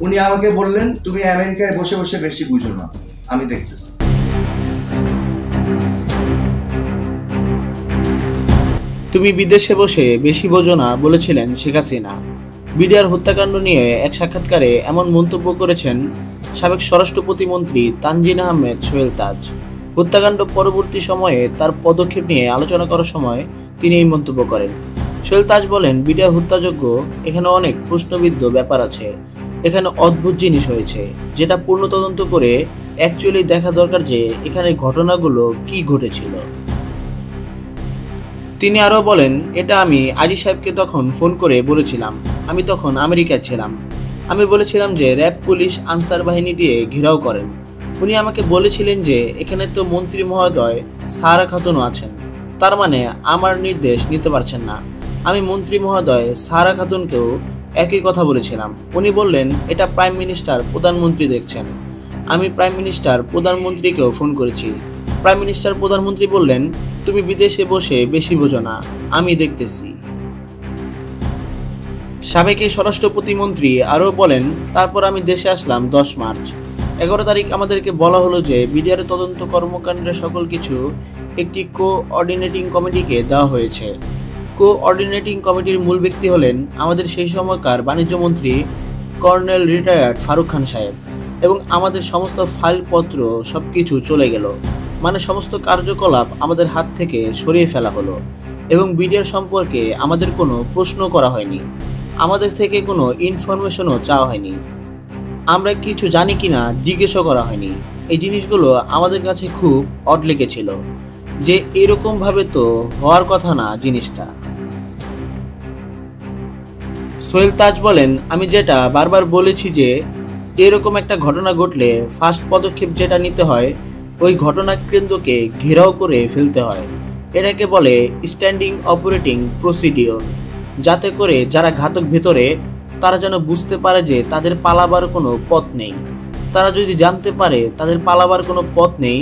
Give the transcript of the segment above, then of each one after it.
উনি আমাকে বললেন, তুমি আমেরিকায় বসে বসে বেশি বুঝো না, আমি দেখতেছি। তুমি বিদেশে বসে বেশি বোঝো না বলেছিলেন শেখ হাসিনা। বিডিআর হত্যাকাণ্ড নিয়ে এক সাক্ষাৎকারে এমন মন্তব্য করেছেন সাবেক স্বরাষ্ট্র প্রতিমন্ত্রী তানজিন আহমেদ সোহেল তাজ। হত্যাকাণ্ড পরবর্তী সময়ে তার পদক্ষেপ নিয়ে আলোচনা করার সময় তিনি এই মন্তব্য করেন। সোহেল তাজ বলেন, বিডিআর হত্যাযোগ্য, এখানে অনেক প্রশ্নবিদ্ধ ব্যাপার আছে, এখানে অদ্ভুত জিনিস হয়েছে, যেটা পূর্ণ তদন্ত করে অ্যাকচুয়ালি দেখা দরকার যে এখানে ঘটনাগুলো কি ঘটেছিল। তিনি আরও বলেন, এটা আমি আজি সাহেবকে তখন ফোন করে বলেছিলাম, আমি তখন আমেরিকায় ছিলাম। আমি বলেছিলাম যে র্যাব পুলিশ আনসার বাহিনী দিয়ে ঘেরাও করেন। উনি আমাকে বলেছিলেন যে এখানে তো মন্ত্রী মহোদয় সারা খাতুনও আছেন, তার মানে আমার নির্দেশ নিতে পারছেন না। আমি মন্ত্রী মহোদয় সারা খাতুনকেও একই কথা বলেছিলাম। উনি বললেন, এটা প্রাইম মিনিস্টার প্রধানমন্ত্রী দেখছেন। আমি প্রাইম মিনিস্টার প্রধানমন্ত্রীকেও ফোন করেছি। প্রাইম মিনিস্টার প্রধানমন্ত্রী বললেন, তুমি বিদেশে বসে বেশি বোঝো না, আমি দেখতেছি। সাবেক এই স্বরাষ্ট্র প্রতিমন্ত্রী আরও বলেন, তারপর আমি দেশে আসলাম 10 মার্চ। 11 তারিখ আমাদেরকে বলা হলো যে বিডিআর তদন্ত কর্মকাণ্ডের সকল কিছু একটি কোঅর্ডিনেটিং কমিটিকে দেওয়া হয়েছে। কোঅর্ডিনেটিং কমিটির মূল ব্যক্তি হলেন আমাদের সেই সময়কার বাণিজ্যমন্ত্রী কর্নেল রিটায়ার্ড ফারুক খান সাহেব, এবং আমাদের সমস্ত ফাইলপত্র সবকিছু চলে গেল, মানে সমস্ত কার্যকলাপ আমাদের হাত থেকে সরিয়ে ফেলা হলো, এবং বিডিআর সম্পর্কে আমাদের কোনো প্রশ্ন করা হয়নি, আমাদের থেকে কোনো ইনফরমেশনও চাওয়া হয়নি, আমরা কিছু জানি কিনা জিজ্ঞেসও করা হয়নি। এই জিনিসগুলো আমাদের কাছে খুব অড লেগেছিল যে এরকম ভাবে তো হওয়ার কথা না জিনিসটা। সোহেল তাজ বলেন, আমি যেটা বারবার বলেছি যে এরকম একটা ঘটনা ঘটলে ফার্স্ট পদক্ষেপ যেটা নিতে হয়, ওই ঘটনা কেন্দ্রকে ঘেরাও করে ফেলতে হয়। এটাকে বলে স্ট্যান্ডিং অপারেটিং প্রসিডিওর, যাতে করে যারা ঘাতক ভেতরে তারা যেন বুঝতে পারে যে তাদের পালাবার কোনো পথ নেই। তারা যদি জানতে পারে তাদের পালাবার কোনো পথ নেই,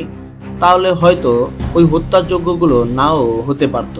তাহলে হয়তো ওই হত্যাযজ্ঞগুলো নাও হতে পারত।